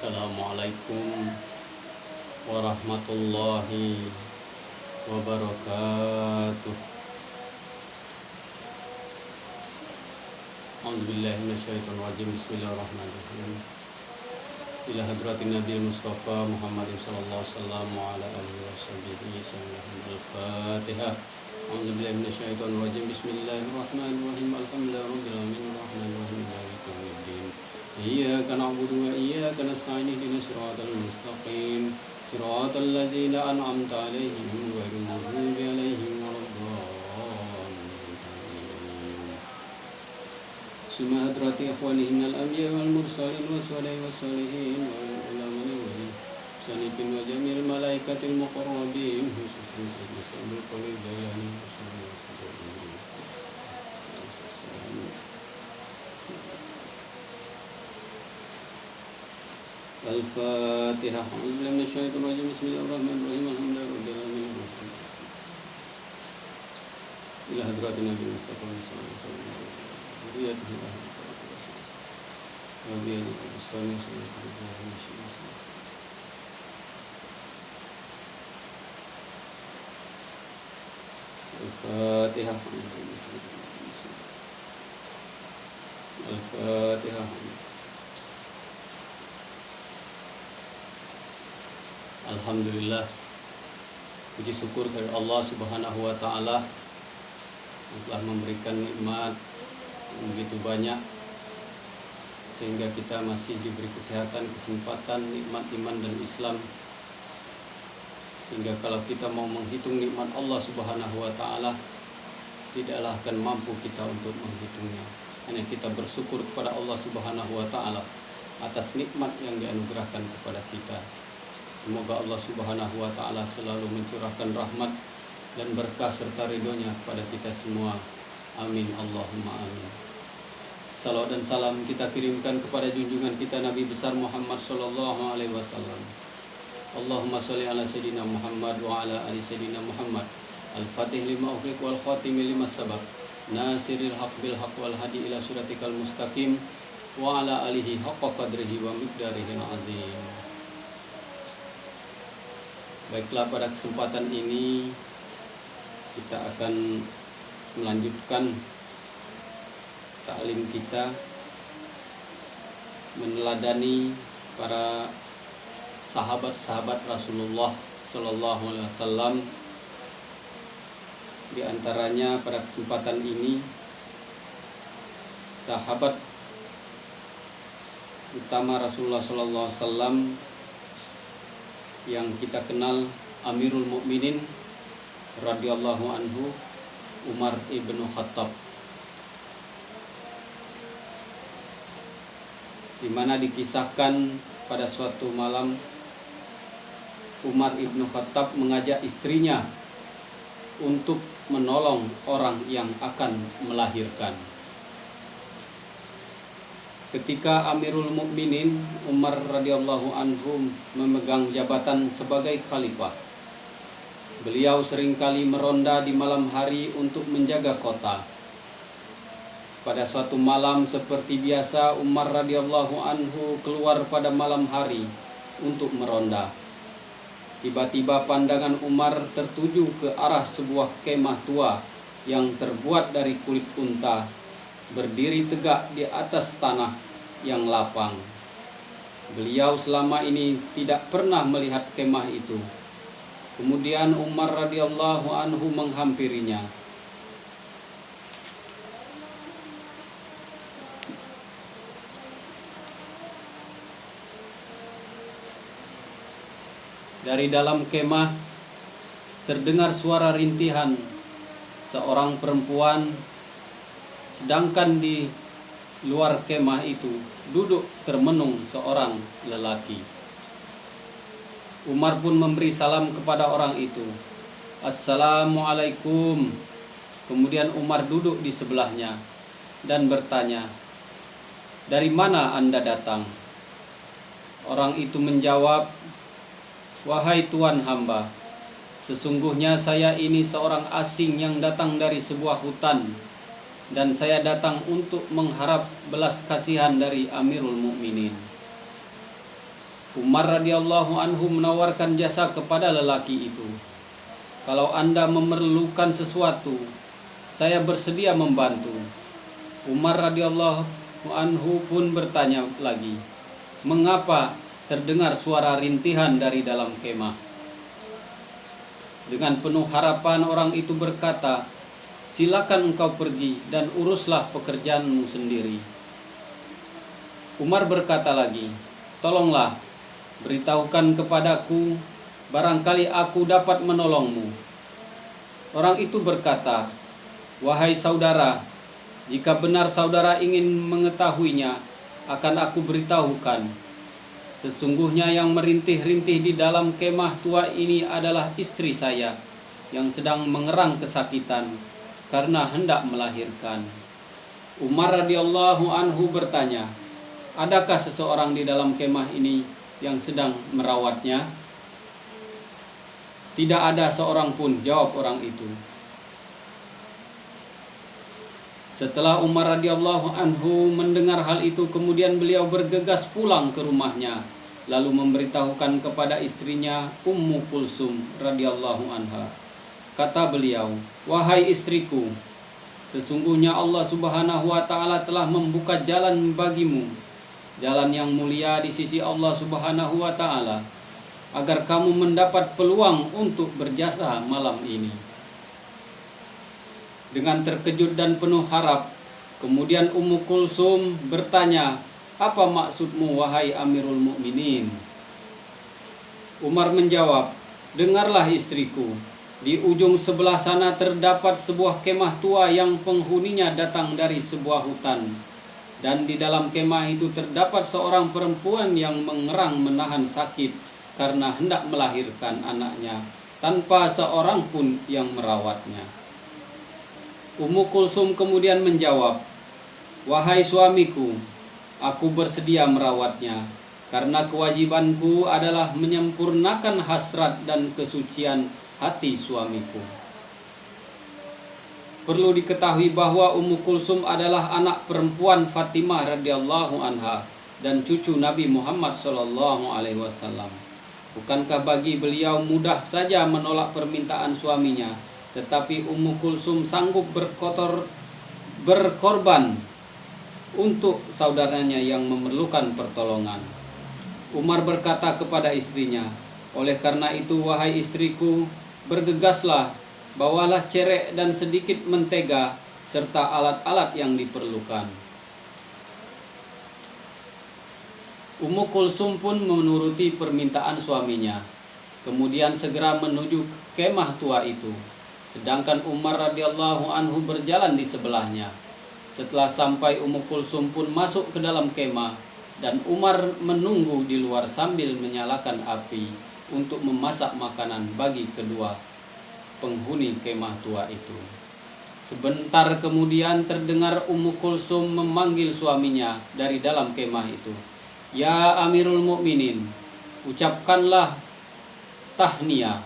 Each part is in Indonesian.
Assalamualaikum warahmatullahi wabarakatuh. A'udzubillahi minasyaitonirrajim. Bismillahirrahmanirrahim. Ila hadratin Nabi Mustafa Muhammadin sallallahu alaihi wasallam wa ala alihi washabihi sallam. Al-Fatihah. A'udzubillahi minasyaitonirrajim. Bismillahirrahmanirrahim. Alhamdulillahi rabbil alamin arrahmanir rahim maliki yaumiddin. Iyyaka na'budu wa iyyaka nasta'in ihdinas siratal mustaqim siratal ladzina an'amta 'alaihim ghairil maghdubi 'alaihim waladdallin. Summa hadrati ikhwanihim al-anbiya wal mursalin was-salihin was-salihin wal ulama'i wal sanifin wa jamil malaikatil muqarrabin khususan sayyidina Sayyidul Qalidayani. Al-Fatihah. A'udzubillahi minasyaitonirrajim. Bismillahirrahmanirrahim. Alhamdulillahirabbil alamin. Ila hadratin Nabi Mustafa sallallahu alaihi wasallam. Zuriyatuhu Rabbil alamin. Al-Fatihah. Al-Fatihah. Alhamdulillah, puji syukur kepada Allah Subhanahu wa Ta'ala yang telah memberikan nikmat yang begitu banyak sehingga kita masih diberi kesehatan, kesempatan, nikmat iman dan Islam. Sehingga kalau kita mau menghitung nikmat Allah Subhanahu wa Ta'ala, tidaklah akan mampu kita untuk menghitungnya. Hanya kita bersyukur kepada Allah Subhanahu wa Ta'ala atas nikmat yang dianugerahkan kepada kita. Semoga Allah Subhanahu wa Ta'ala selalu mencurahkan rahmat dan berkah serta ridhonya kepada kita semua. Amin Allahumma amin. Salawat dan salam kita kirimkan kepada junjungan kita Nabi besar Muhammad sallallahu alaihi wasallam. Allahumma sholli ala sayyidina Muhammad wa ala ali sayyidina Muhammad. Al-Fatih lima ughliq wal khatimi lima sabaq. Nasiril haq bil haq wal hadi ila siratikal mustaqim wa ala alihi haqqa qadrihi wa miqdarihi azim. Baiklah, pada kesempatan ini kita akan melanjutkan taklim kita meneladani para sahabat-sahabat Rasulullah Sallallahu Alaihi Wasallam. Di antaranya pada kesempatan ini sahabat utama Rasulullah Sallallahu Alaihi Wasallam yang kita kenal Amirul Mukminin radhiyallahu anhu, Umar ibnu Khattab, di mana dikisahkan pada suatu malam Umar ibnu Khattab mengajak istrinya untuk menolong orang yang akan melahirkan. Ketika Amirul Mukminin Umar radhiyallahu anhu memegang jabatan sebagai khalifah, beliau seringkali meronda di malam hari untuk menjaga kota. Pada suatu malam seperti biasa, Umar radhiyallahu anhu keluar pada malam hari untuk meronda. Tiba-tiba pandangan Umar tertuju ke arah sebuah kemah tua yang terbuat dari kulit unta, berdiri tegak di atas tanah yang lapang. Beliau selama ini tidak pernah melihat kemah itu. Kemudian Umar radhiyallahu anhu menghampirinya. Dari dalam kemah terdengar suara rintihan seorang perempuan, sedangkan di luar kemah itu duduk termenung seorang lelaki. Umar pun memberi salam kepada orang itu. Assalamualaikum. Kemudian Umar duduk di sebelahnya dan bertanya, "Dari mana Anda datang?" Orang itu menjawab, "Wahai Tuan hamba, sesungguhnya saya ini seorang asing yang datang dari sebuah hutan, dan saya datang untuk mengharap belas kasihan dari Amirul Mukminin." Umar radhiyallahu anhu menawarkan jasa kepada lelaki itu. Kalau Anda memerlukan sesuatu, saya bersedia membantu. Umar radhiyallahu anhu pun bertanya lagi, mengapa terdengar suara rintihan dari dalam kemah? Dengan penuh harapan orang itu berkata, silakan engkau pergi dan uruslah pekerjaanmu sendiri. Umar berkata lagi, tolonglah, beritahukan kepadaku, barangkali aku dapat menolongmu. Orang itu berkata, wahai saudara, jika benar saudara ingin mengetahuinya, akan aku beritahukan. Sesungguhnya yang merintih-rintih di dalam kemah tua ini adalah istri saya yang sedang mengerang kesakitan karena hendak melahirkan. Umar radhiyallahu anhu bertanya, adakah seseorang di dalam kemah ini yang sedang merawatnya? Tidak ada seorang pun, jawab orang itu. Setelah Umar radhiyallahu anhu mendengar hal itu, kemudian beliau bergegas pulang ke rumahnya, lalu memberitahukan kepada istrinya Ummu Kulsum radhiyallahu anha. Kata beliau, wahai istriku, sesungguhnya Allah Subhanahu wa taala telah membuka jalan bagimu, jalan yang mulia di sisi Allah Subhanahu wa taala, agar kamu mendapat peluang untuk berjasa malam ini. Dengan terkejut dan penuh harap, kemudian Ummu Kulsum bertanya, apa maksudmu wahai Amirul Mukminin? Umar menjawab, dengarlah istriku, di ujung sebelah sana terdapat sebuah kemah tua yang penghuninya datang dari sebuah hutan. Dan di dalam kemah itu terdapat seorang perempuan yang mengerang menahan sakit karena hendak melahirkan anaknya, tanpa seorang pun yang merawatnya. Ummu Kulsum kemudian menjawab, wahai suamiku, aku bersedia merawatnya, karena kewajibanku adalah menyempurnakan hasrat dan kesucian hati suamiku. Perlu diketahui bahwa Ummu Kulsum adalah anak perempuan Fatimah radhiyallahu anha dan cucu Nabi Muhammad sallallahu alaihi wasallam. Bukankah bagi beliau mudah saja menolak permintaan suaminya, tetapi Ummu Kulsum sanggup berkorban untuk saudaranya yang memerlukan pertolongan. Umar berkata kepada istrinya, oleh karena itu wahai istriku, bergegaslah, bawalah cerek dan sedikit mentega serta alat-alat yang diperlukan. Ummu Kulsum pun menuruti permintaan suaminya, kemudian segera menuju kemah tua itu, sedangkan Umar radhiyallahu anhu berjalan di sebelahnya. Setelah sampai, Ummu Kulsum pun masuk ke dalam kemah dan Umar menunggu di luar sambil menyalakan api untuk memasak makanan bagi kedua penghuni kemah tua itu. Sebentar kemudian terdengar Ummu Kulsum memanggil suaminya dari dalam kemah itu. Ya Amirul Mukminin, ucapkanlah tahniyah,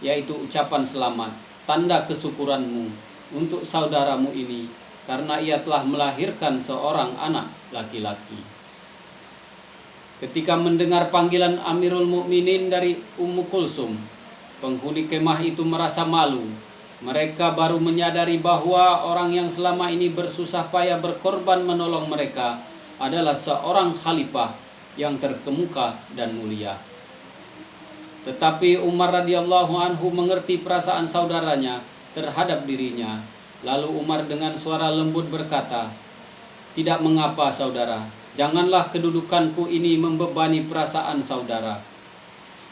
yaitu ucapan selamat, tanda kesyukuranmu untuk saudaramu ini, karena ia telah melahirkan seorang anak laki-laki. Ketika mendengar panggilan Amirul Mukminin dari Ummu Kulsum, penghuni kemah itu merasa malu. Mereka baru menyadari bahwa orang yang selama ini bersusah payah berkorban menolong mereka adalah seorang khalifah yang terkemuka dan mulia. Tetapi Umar radhiyallahu anhu mengerti perasaan saudaranya terhadap dirinya. Lalu Umar dengan suara lembut berkata, tidak mengapa saudara, janganlah kedudukanku ini membebani perasaan saudara.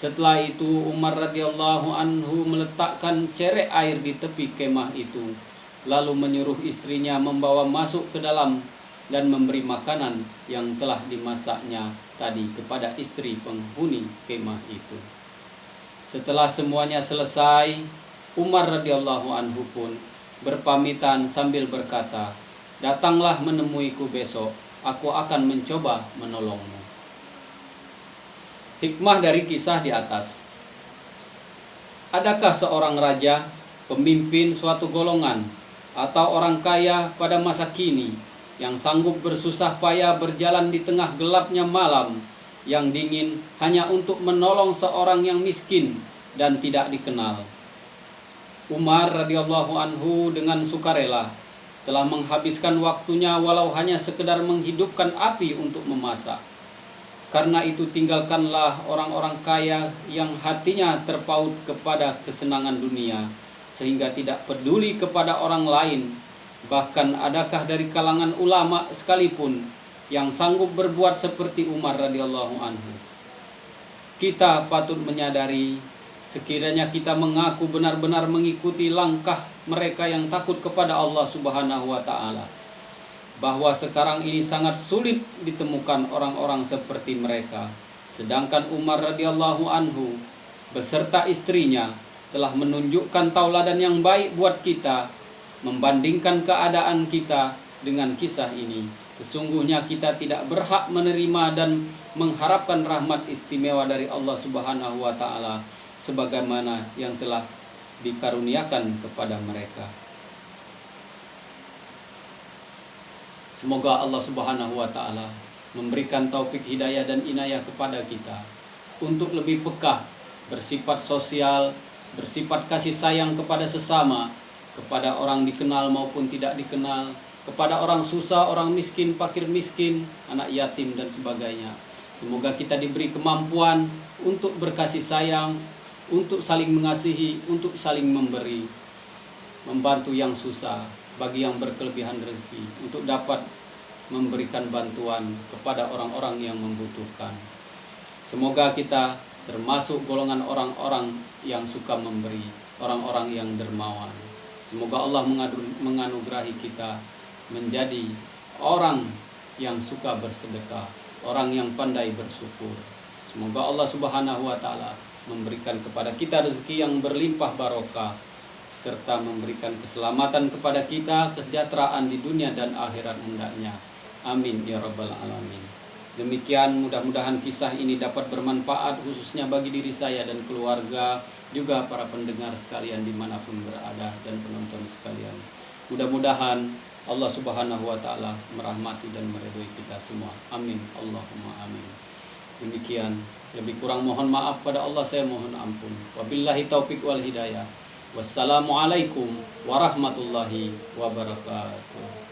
Setelah itu Umar radhiyallahu anhu meletakkan cerek air di tepi kemah itu, lalu menyuruh istrinya membawa masuk ke dalam dan memberi makanan yang telah dimasaknya tadi kepada istri penghuni kemah itu. Setelah semuanya selesai, Umar radhiyallahu anhu pun berpamitan sambil berkata, datanglah menemuiku besok, aku akan mencoba menolongmu. Hikmah dari kisah di atas. Adakah seorang raja, pemimpin suatu golongan, atau orang kaya pada masa kini yang sanggup bersusah payah berjalan di tengah gelapnya malam yang dingin hanya untuk menolong seorang yang miskin dan tidak dikenal. Umar radhiyallahu anhu dengan sukarela telah menghabiskan waktunya walau hanya sekedar menghidupkan api untuk memasak. Karena itu tinggalkanlah orang-orang kaya yang hatinya terpaut kepada kesenangan dunia sehingga tidak peduli kepada orang lain. Bahkan adakah dari kalangan ulama sekalipun yang sanggup berbuat seperti Umar radhiyallahu anhu? Kita patut menyadari sekiranya kita mengaku benar-benar mengikuti langkah mereka yang takut kepada Allah Subhanahu wa taala, bahwa sekarang ini sangat sulit ditemukan orang-orang seperti mereka. Sedangkan Umar radhiyallahu anhu beserta istrinya telah menunjukkan tauladan yang baik buat kita. Membandingkan keadaan kita dengan kisah ini, sesungguhnya kita tidak berhak menerima dan mengharapkan rahmat istimewa dari Allah Subhanahu wa taala sebagaimana yang telah dikaruniakan kepada mereka. Semoga Allah Subhanahu wa taala memberikan taufik hidayah dan inayah kepada kita untuk lebih peka, bersifat sosial, bersifat kasih sayang kepada sesama, kepada orang dikenal maupun tidak dikenal, kepada orang susah, orang miskin, fakir miskin, anak yatim dan sebagainya. Semoga kita diberi kemampuan untuk berkasih sayang, untuk saling mengasihi, untuk saling memberi, membantu yang susah, bagi yang berkelebihan rezeki, untuk dapat memberikan bantuan kepada orang-orang yang membutuhkan. Semoga kita termasuk golongan orang-orang yang suka memberi, orang-orang yang dermawan. Semoga Allah menganugerahi kita menjadi orang yang suka bersedekah, orang yang pandai bersyukur. Semoga Allah Subhanahu wa taala memberikan kepada kita rezeki yang berlimpah barokah, serta memberikan keselamatan kepada kita, kesejahteraan di dunia dan akhirat hendaknya. Amin ya rabbal alamin. Demikian, mudah-mudahan kisah ini dapat bermanfaat khususnya bagi diri saya dan keluarga, juga para pendengar sekalian dimanapun berada dan penonton sekalian. Mudah-mudahan Allah Subhanahu wa taala merahmati dan meridhoi kita semua. Amin Allahumma amin. Demikian, lebih kurang mohon maaf pada Allah, saya mohon ampun. Wabillahi taufik wal hidayah. Wassalamualaikum warahmatullahi wabarakatuh.